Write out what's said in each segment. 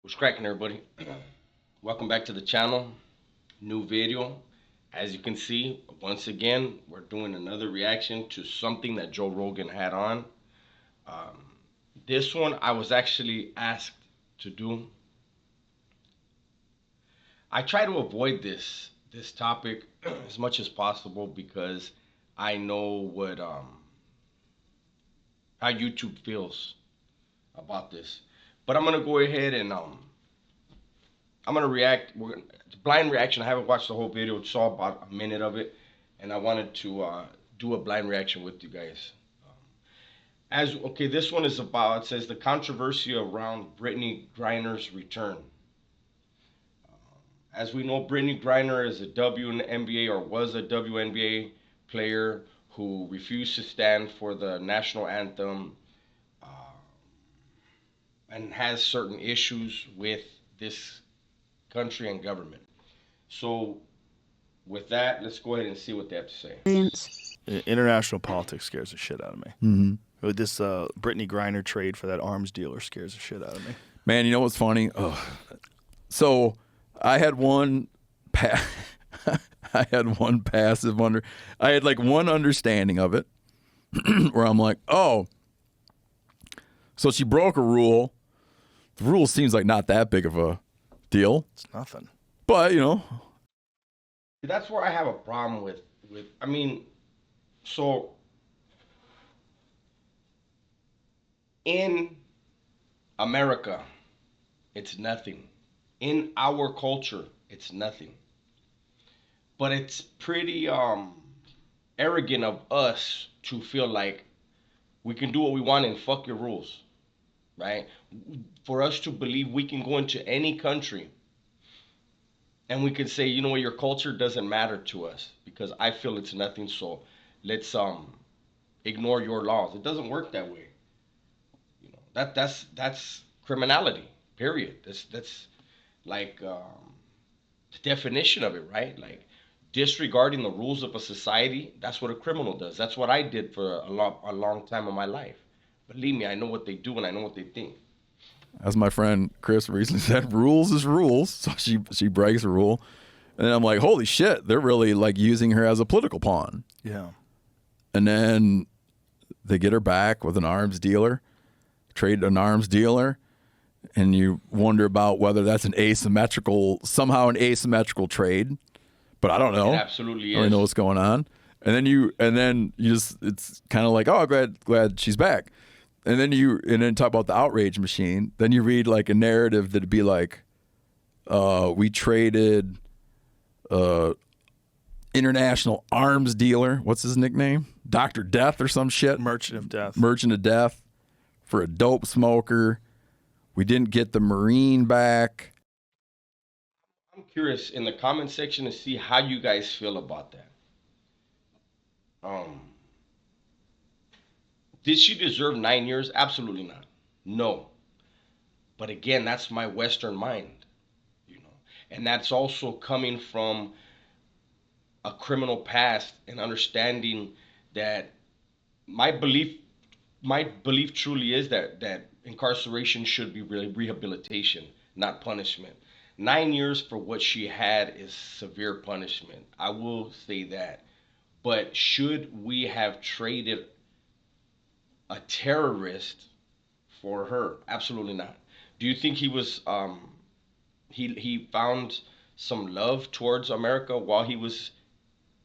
What's cracking, everybody? Welcome back to the channel. New video. As you can see, once again, we're doing another reaction to something that Joe Rogan had on. Um, this one I was actually asked to do. I try to avoid this topic as much as possible because I know what how YouTube feels about this. But I'm gonna go ahead and I'm gonna react. It's a blind reaction. I haven't watched the whole video. Saw about a minute of it, and I wanted to do a blind reaction with you guys. As okay, this one is about. It says the controversy around Brittany Griner's return. As we know, Brittany Griner is a WNBA or was a WNBA player who refused to stand for the national anthem uh, and has certain issues with this country and government. So with that, let's go ahead and see what they have to say. International politics scares the shit out of me. Mm-hmm. With this Brittany Griner trade for that arms dealer scares the shit out of me. Man, you know what's funny? So I had one, I had one passive under. I had like one understanding of it, where I'm like, oh, so she broke a rule. The rule seems like not that big of a deal, It's nothing. but you know, That's where I have a problem with. I mean, so in America, it's nothing. In our culture, it's nothing. But it's pretty arrogant of us to feel like we can do what we want and fuck your rules, right? For us to believe we can go into any country and we can say, you know what, your culture doesn't matter to us because I feel it's nothing. So let's ignore your laws. It doesn't work that way. You know that's criminality. Period. That's like the definition of it, right? Like disregarding the rules of a society. That's what a criminal does. That's what I did for a long time of my life. Believe me, I know what they do and I know what they think. as my friend Chris recently said, rules is rules. So she breaks a rule, and then I'm like, holy shit, they're really like using her as a political pawn. Yeah. And then they get her back with an arms dealer, trade an arms dealer, and you wonder about whether that's somehow an asymmetrical trade. But I don't know. It absolutely I don't is. know what's going on. And then you just, it's kind of like, oh, glad she's back. And then talk about the outrage machine. Then you read like a narrative that'd be like, we traded international arms dealer. What's his nickname? Dr. Death or some shit. Merchant of Death. Merchant of Death for a dope smoker. We didn't get the Marine back. I'm curious in the comment section to see how you guys feel about that. Um, did she deserve 9 years? Absolutely not. No. But again, that's my Western mind, you know, and that's also coming from a criminal past and understanding that my belief, my belief truly is that incarceration should be rehabilitation, not punishment. 9 years for what she had is severe punishment. I will say that. But should we have traded a terrorist for her? Absolutely not. Do you think he was he found some love towards America while he was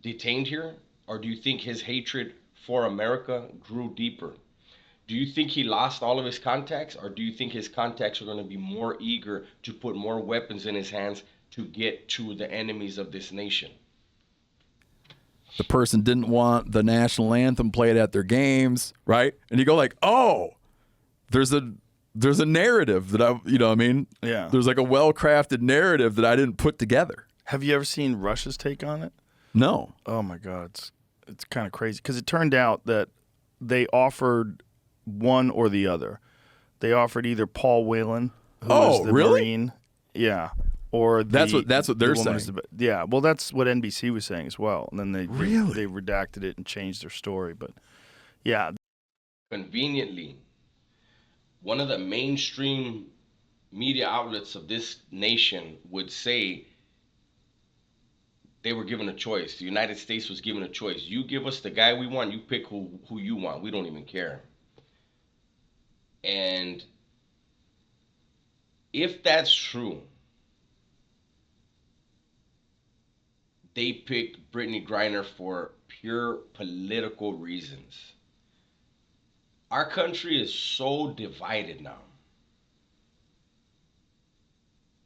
detained here, or do you think his hatred for America grew deeper? Do you think he lost all of his contacts, or do you think his contacts are going to be more eager to put more weapons in his hands to get to the enemies of this nation? The person didn't want the national anthem played at their games, right? And you go like, oh, there's a narrative that what I mean? Yeah. There's like a well-crafted narrative that I didn't put together. Have you ever seen Russia's take on it? No. Oh my God, it's kind of crazy because it turned out that they offered one or the other. They offered either Paul Whelan, who was the really? Marine, yeah, or That's what they're woman who's saying. yeah, well, that's what NBC was saying as well. And then Really? they redacted it and changed their story. But yeah, Conveniently, one of the mainstream media outlets of this nation would say they were given a choice. The United States was given a choice. You give us the guy we want, you pick who you want. We don't even care. And if that's true, they picked Brittany Griner for pure political reasons. Our country is so divided now.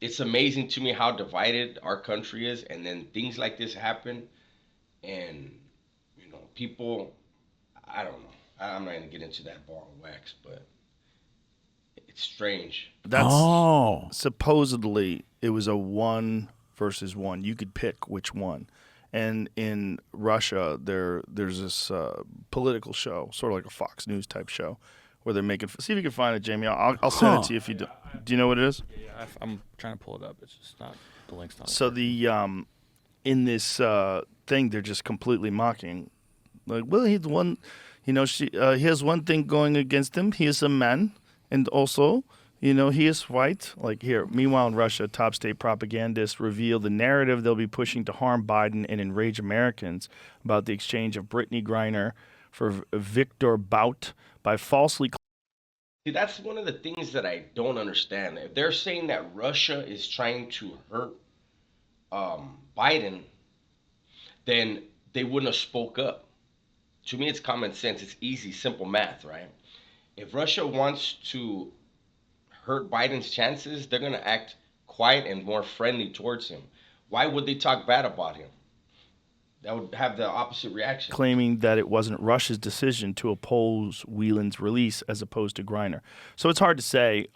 It's amazing to me how divided our country is, and then things like this happen, and people. I don't know. I'm not gonna get into that ball of wax, but it's strange. That's Oh. supposedly it was a 1 versus 1. You could pick which one. And in Russia, there's this political show, sort of like a Fox News type show, where they're making. See if you can find it, Jamie. I'll send it to you if you do. Do you know what it is? Yeah, I'm trying to pull it up. It's just not the link's not. So the in this thing, they're just completely mocking. Like, well, he's one. He has one thing going against him. He is a man, and also, he is white. Like here. Meanwhile, in Russia, top state propagandists reveal the narrative they'll be pushing to harm Biden and enrage Americans about the exchange of Brittany Griner for Viktor Bout by falsely. See, that's one of the things that I don't understand. If they're saying that Russia is trying to hurt Biden, then they wouldn't have spoke up. To me, it's common sense. It's easy, simple math, right? If Russia wants to hurt Biden's chances, they're going to act quiet and more friendly towards him. Why would they talk bad about him? That would have the opposite reaction. Claiming that it wasn't Russia's decision to oppose Whelan's release as opposed to Griner. So it's hard to say.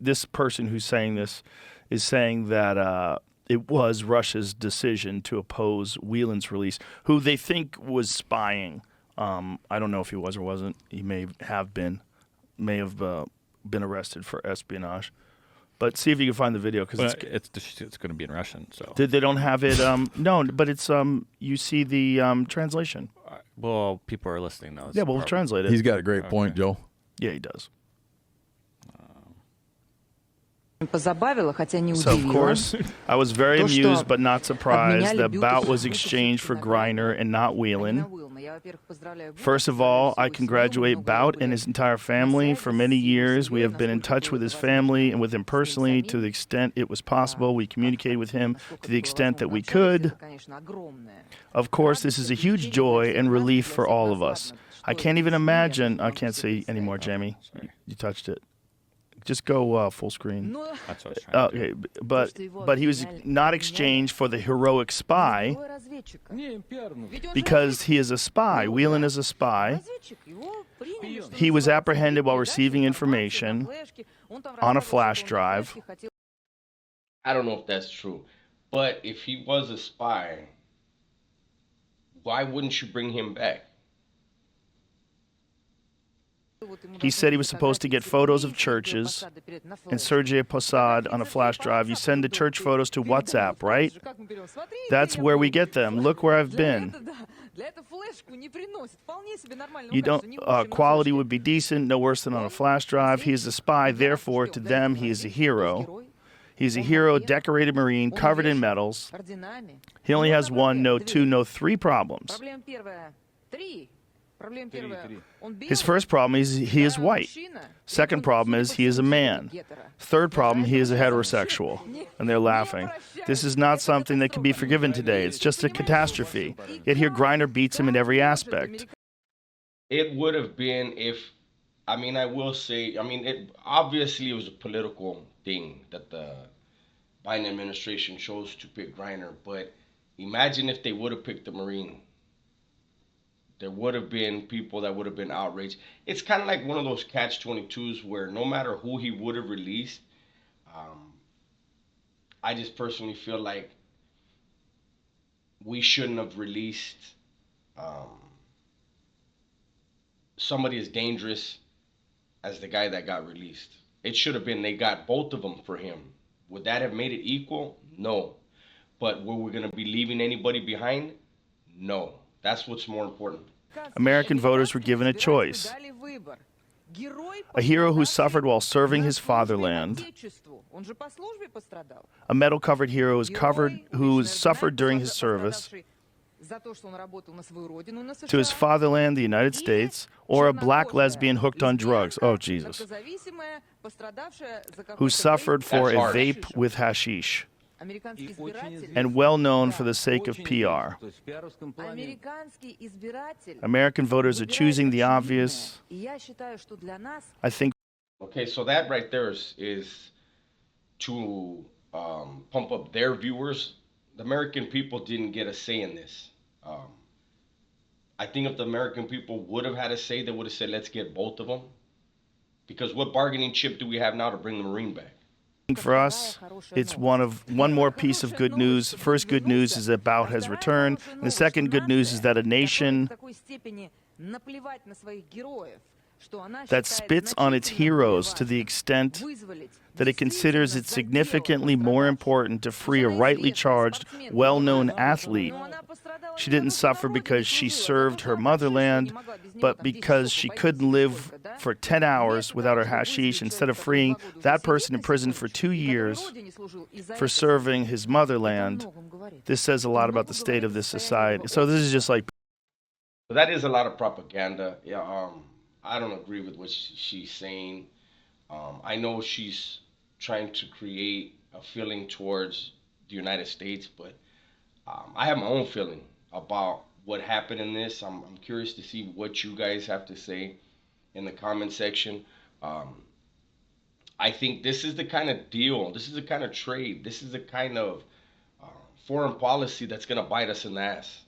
This person who's saying this is saying that it was Russia's decision to oppose Whelan's release, who they think was spying. I don't know if he was or wasn't. He may have been arrested for espionage. But see if you can find the video because it's going to be in Russian. So they don't have it. No, but it's you see the translation. well, people are listening though. Yeah, we'll translate it. He's got a great point, Joe. Yeah, he does. Позабавило, хотя не So, of удивило. course, I was very То, что amused but not surprised that обменяли Bout Бютусу was exchanged for Griner and not А не Whelan. на Уилма. Я, во-первых, поздравляю First of Бютуса all, за I всю семью, congratulate много Bout были and his entire на family. связи For с many его years, we семьей, have been in насколько touch было with это his возможно, family and with him с ним personally to самим. the extent it was possible. We communicated with him Насколько to the это было extent that возможно we общаться, could. это, конечно, огромное. Of course, this is a huge joy and relief for all of us. I can't even imagine. I can't say anymore, Jamie. You touched it. Just go full screen. Но That's what I was trying to do. Okay, but he was not exchanged for the heroic spy другой разведчика. Ведь он же because he is a spy. Whelan is a spy. разведчик. Его приняли, что He was называется, apprehended while передача receiving информации на information флешке. Он там on a рассказывал, flash что он drive. флешки хотел I don't know if that's true. But if he was a spy, why wouldn't you bring him back? He said he was supposed to get photos of churches and Sergei Posad on a flash drive. You send the church photos to WhatsApp, right? That's where we get them. Look where I've been. You don't. Quality would be decent, no worse than on a flash drive. He is a spy, therefore, to them, he is a hero. He's a hero, decorated Marine, covered in medals. He only has one, no two, no three problems. His first problem is he is white. Second problem is he is a man. Third problem, he is a heterosexual. And they're laughing. This is not something that can be forgiven today. It's just a catastrophe. Yet here Griner beats him in every aspect. It would have been if, I will say, it obviously was a political thing that the Biden administration chose to pick Griner, but imagine if they would have picked the Marine. There would have been people that would have been outraged. It's kind of like one of those catch-22s where no matter who he would have released, I just personally feel like we shouldn't have released somebody as dangerous as the guy that got released. It should have been they got both of them for him. Would that have made it equal? No. But were we going to be leaving anybody behind? No. That's what's more important. American voters were given a choice. Герой, A hero who пострадавший suffered while serving на his службе fatherland. Отечеству. Он же по службе пострадал. A medal-covered hero who Герой, suffered during his service пострадавший за то, что он работал на свою родину, на to his США. fatherland, the United И States, or a black чернокожая lesbian hooked on drugs. Oh, лесбиянка, Jesus. наркозависимая, пострадавшая за Who какой-то suffered вейп for That's a harsh. vape шишек. with hashish. Американский избиратель, And well known for the sake of PR. американский избиратель American voters are выбирает choosing the очевидное. obvious. И я считаю, что для нас I think Okay, so that right there is to pump up their viewers. The American people didn't get a say in this. I think if the American people would have had a say, they would have said, let's get both of them. Because what bargaining chip do we have now to bring the Marine back? for us, it's one more piece of good news. First good news is that Bout has returned. And the second good news is that a nation that spits on its heroes to the extent that it considers it significantly more important to free a rightly charged, well-known athlete. She didn't suffer because she served her motherland, but because she couldn't live for 10 hours without her hashish, instead of freeing that person in prison for 2 years for serving his motherland. This says a lot about the state of this society. So this is just like... So that is a lot of propaganda. Yeah, I don't agree with what she's saying. I know she's trying to create a feeling towards the United States, but I have my own feeling about what happened in this. I'm curious to see what you guys have to say in the comment section. I think this is the kind of deal, this is the kind of trade, this is the kind of foreign policy that's gonna bite us in the ass.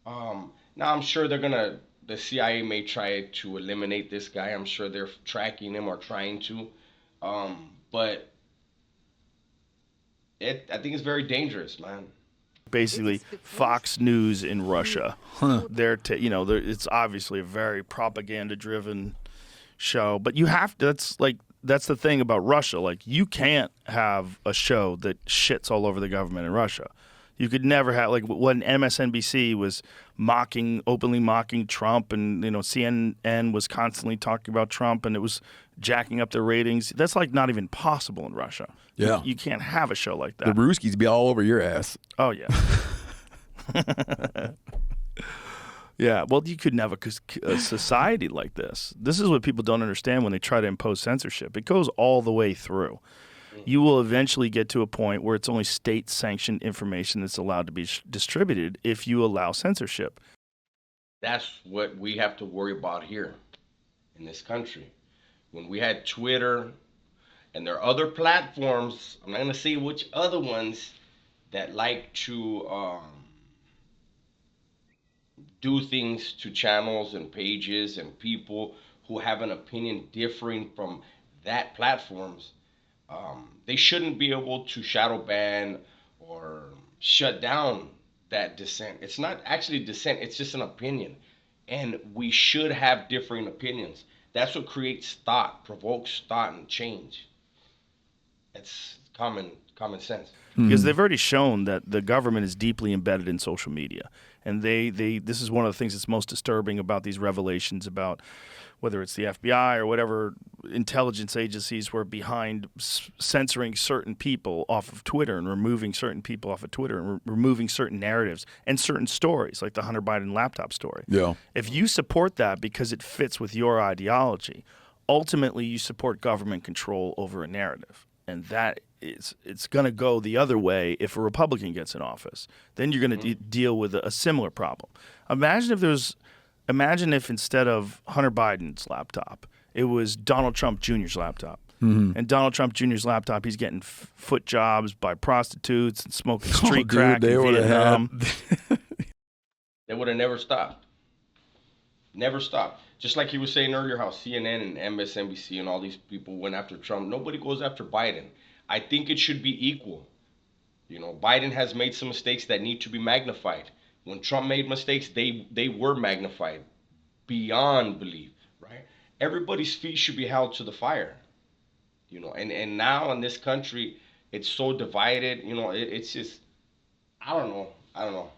Now I'm sure the CIA may try to eliminate this guy. I'm sure they're tracking him or trying to, but I think it's very dangerous, man. Basically Fox News in Russia. It's obviously a very propaganda-driven show, but that's the thing about Russia. Like, you can't have a show that shits all over the government in Russia. You could never have, like, when MSNBC was openly mocking Trump, and CNN was constantly talking about Trump, and it was jacking up their ratings. That's like not even possible in Russia. Yeah. You can't have a show like The that. Ruskies be all over your ass. Oh yeah. Yeah, well, you could never, because a society like this is what people don't understand when they try to impose censorship. It goes all the way through. You will eventually get to a point where it's only state-sanctioned information that's allowed to be distributed if you allow censorship. That's what we have to worry about here in this country. When we had Twitter, and there are other platforms, I'm not going to say which other ones, that like to do things to channels and pages and people who have an opinion differing from that platform's. They shouldn't be able to shadow ban or shut down that dissent. It's not actually dissent, it's just an opinion. And we should have differing opinions. That's what creates thought, provokes thought and change. It's common sense. Because they've already shown that the government is deeply embedded in social media. And this is one of the things that's most disturbing about these revelations about whether it's the FBI or whatever intelligence agencies were behind censoring certain people off of Twitter and removing certain people off of Twitter and removing certain narratives and certain stories, like the Hunter Biden laptop story. Yeah. If you support that because it fits with your ideology, ultimately you support government control over a narrative. And it's going to go the other way if a Republican gets in office. Then you're going to deal with a similar problem. Imagine if instead of Hunter Biden's laptop, it was Donald Trump Jr.'s laptop. And Donald Trump Jr.'s laptop, he's getting foot jobs by prostitutes and smoking street crack in Vietnam. They would have never stopped. Never stopped. Just like he was saying earlier, how CNN and MSNBC and all these people went after Trump. Nobody goes after Biden. I think it should be equal. Biden has made some mistakes that need to be magnified. When Trump made mistakes, they were magnified beyond belief, right? Everybody's feet should be held to the fire, and now in this country, it's so divided, it's just, I don't know.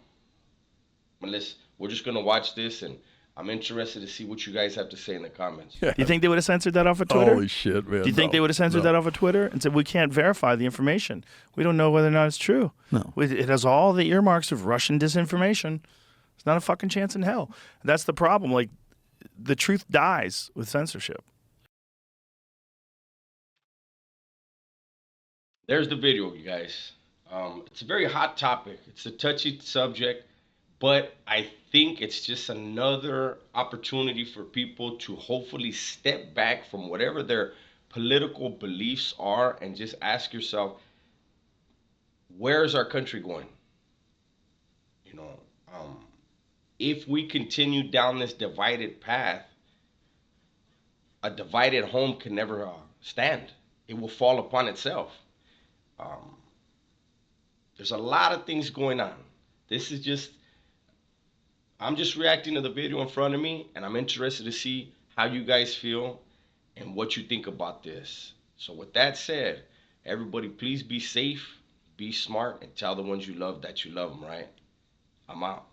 But we're just going to watch this, and I'm interested to see what you guys have to say in the comments. Do you think they would have censored that off of Twitter? Holy shit, man. Do you think they would have censored that off of Twitter and said, we can't verify the information? We don't know whether or not it's true. No. It has all the earmarks of Russian disinformation. There's not a fucking chance in hell. That's the problem. Like, the truth dies with censorship. There's the video, you guys. It's a very hot topic. It's a touchy subject, but I think it's just another opportunity for people to hopefully step back from whatever their political beliefs are and just ask yourself, where is our country going? You know, if we continue down this divided path, a divided home can never stand. It will fall upon itself. Um, there's a lot of things going on. This is just, I'm just reacting to the video in front of me, and I'm interested to see how you guys feel and what you think about this. So with that said, everybody please be safe, be smart, and tell the ones you love that you love them, right? I'm out.